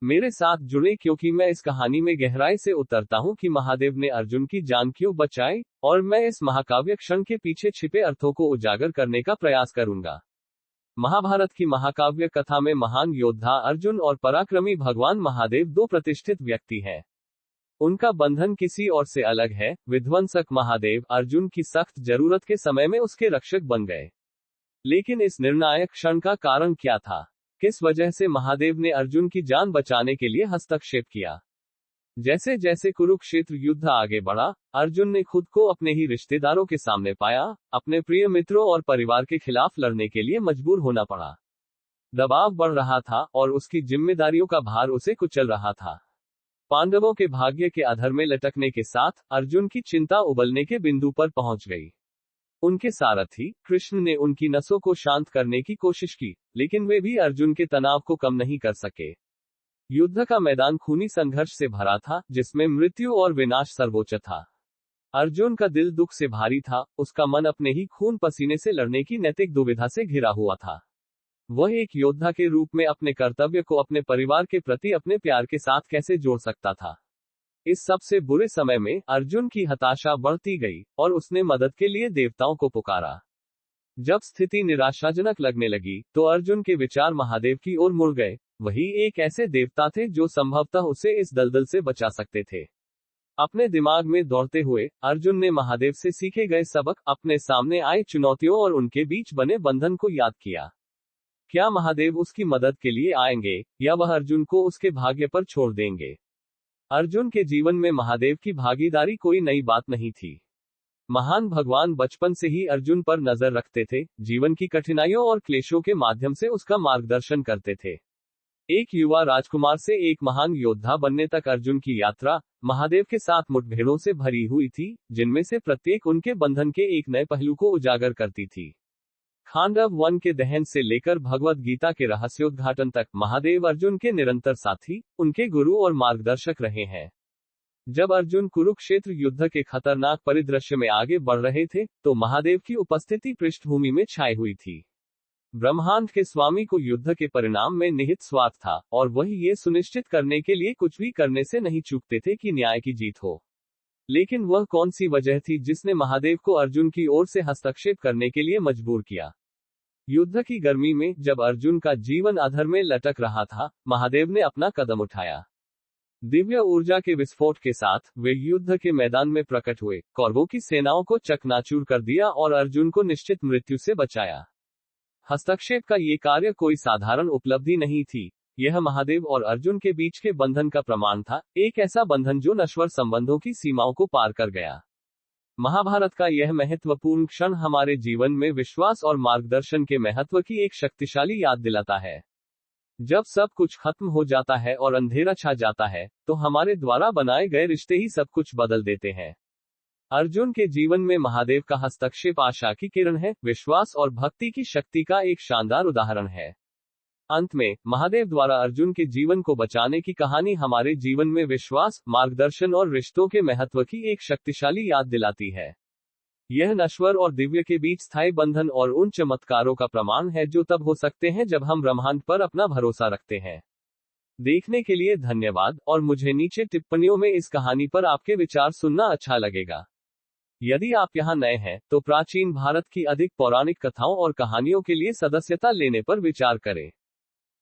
मेरे साथ जुड़े क्योंकि मैं इस कहानी में गहराई से उतरता हूं कि महादेव ने अर्जुन की जान क्यों बचाई, और मैं इस महाकाव्य क्षण के पीछे छिपे अर्थों को उजागर करने का प्रयास करूंगा। महाभारत की महाकाव्य कथा में महान योद्धा अर्जुन और पराक्रमी भगवान महादेव दो प्रतिष्ठित व्यक्ति हैं। उनका बंधन किसी और से अलग है। विध्वंसक महादेव अर्जुन की सख्त जरूरत के समय में उसके रक्षक बन गए। लेकिन इस निर्णायक क्षण का कारण क्या था? किस वजह से महादेव ने अर्जुन की जान बचाने के लिए हस्तक्षेप किया? जैसे जैसे कुरुक्षेत्र युद्ध आगे बढ़ा, अर्जुन ने खुद को अपने ही रिश्तेदारों के सामने पाया, अपने प्रिय मित्रों और परिवार के खिलाफ लड़ने के लिए मजबूर होना पड़ा। दबाव बढ़ रहा था और उसकी जिम्मेदारियों का भार उसे कुचल रहा था। पांडवों के भाग्य के अधर में लटकने के साथ अर्जुन की चिंता उबलने के बिंदु पर पहुंच गई। उनके सारथी कृष्ण ने उनकी नसों को शांत करने की कोशिश की, लेकिन वे भी अर्जुन के तनाव को कम नहीं कर सके। युद्ध का मैदान खूनी संघर्ष से भरा था, जिसमें मृत्यु और विनाश सर्वोच्च था। अर्जुन का दिल दुख से भारी था, उसका मन अपने ही खून पसीने से लड़ने की नैतिक दुविधा से घिरा हुआ था। वह एक योद्धा के रूप में अपने कर्तव्य को अपने परिवार के प्रति अपने प्यार के साथ कैसे जोड़ सकता था? इस सबसे बुरे समय में अर्जुन की हताशा बढ़ती गई और उसने मदद के लिए देवताओं को पुकारा। जब स्थिति निराशाजनक लगने लगी, तो अर्जुन के विचार महादेव की ओर मुड़ गए। वही एक ऐसे देवता थे जो संभवतः उसे इस दलदल से बचा सकते थे। अपने दिमाग में दौड़ते हुए अर्जुन ने महादेव से सीखे गए सबक, अपने सामने आई चुनौतियों और उनके बीच बने बंधन को याद किया। क्या महादेव उसकी मदद के लिए आएंगे, या वह अर्जुन को उसके भाग्य पर छोड़ देंगे? अर्जुन के जीवन में महादेव की भागीदारी कोई नई बात नहीं थी। महान भगवान बचपन से ही अर्जुन पर नजर रखते थे, जीवन की कठिनाइयों और क्लेशों के माध्यम से उसका मार्गदर्शन करते थे। एक युवा राजकुमार से एक महान योद्धा बनने तक अर्जुन की यात्रा महादेव के साथ मुठभेड़ों से भरी हुई थी, जिनमें से प्रत्येक उनके बंधन के एक नए पहलू को उजागर करती थी। खांडव वन के दहन से लेकर भगवद गीता के रहस्योद्घाटन तक महादेव अर्जुन के निरंतर साथी, उनके गुरु और मार्गदर्शक रहे हैं। जब अर्जुन कुरुक्षेत्र युद्ध के खतरनाक परिदृश्य में आगे बढ़ रहे थे, तो महादेव की उपस्थिति पृष्ठभूमि में छाई हुई थी। ब्रह्मांड के स्वामी को युद्ध के परिणाम में निहित स्वार्थ था, और वह ये सुनिश्चित करने के लिए कुछ भी करने से नहीं चूकते थे कि न्याय की जीत हो। लेकिन वह कौन सी वजह थी जिसने महादेव को अर्जुन की ओर से हस्तक्षेप करने के लिए मजबूर किया? युद्ध की गर्मी में जब अर्जुन का जीवन अधर में लटक रहा था, महादेव ने अपना कदम उठाया। दिव्य ऊर्जा के विस्फोट के साथ वे युद्ध के मैदान में प्रकट हुए, कौरवों की सेनाओं को चकनाचूर कर दिया और अर्जुन को निश्चित मृत्यु से बचाया। हस्तक्षेप का ये कार्य कोई साधारण उपलब्धि नहीं थी। यह महादेव और अर्जुन के बीच के बंधन का प्रमाण था, एक ऐसा बंधन जो नश्वर संबंधों की सीमाओं को पार कर गया। महाभारत का यह महत्वपूर्ण क्षण हमारे जीवन में विश्वास और मार्गदर्शन के महत्व की एक शक्तिशाली याद दिलाता है। जब सब कुछ खत्म हो जाता है और अंधेरा छा जाता है, तो हमारे द्वारा बनाए गए रिश्ते ही सब कुछ बदल देते हैं। अर्जुन के जीवन में महादेव का हस्तक्षेप आशा की किरण है, विश्वास और भक्ति की शक्ति का एक शानदार उदाहरण है। अंत में महादेव द्वारा अर्जुन के जीवन को बचाने की कहानी हमारे जीवन में विश्वास, मार्गदर्शन और रिश्तों के महत्व की एक शक्तिशाली याद दिलाती है। यह नश्वर और दिव्य के बीच स्थायी बंधन और उन चमत्कारों का प्रमाण है जो तब हो सकते हैं जब हम ब्रह्मांड पर अपना भरोसा रखते हैं। देखने के लिए धन्यवाद, और मुझे नीचे टिप्पणियों में इस कहानी पर आपके विचार सुनना अच्छा लगेगा। यदि आप यहाँ नए हैं, तो प्राचीन भारत की अधिक पौराणिक कथाओं और कहानियों के लिए सदस्यता लेने पर विचार करें।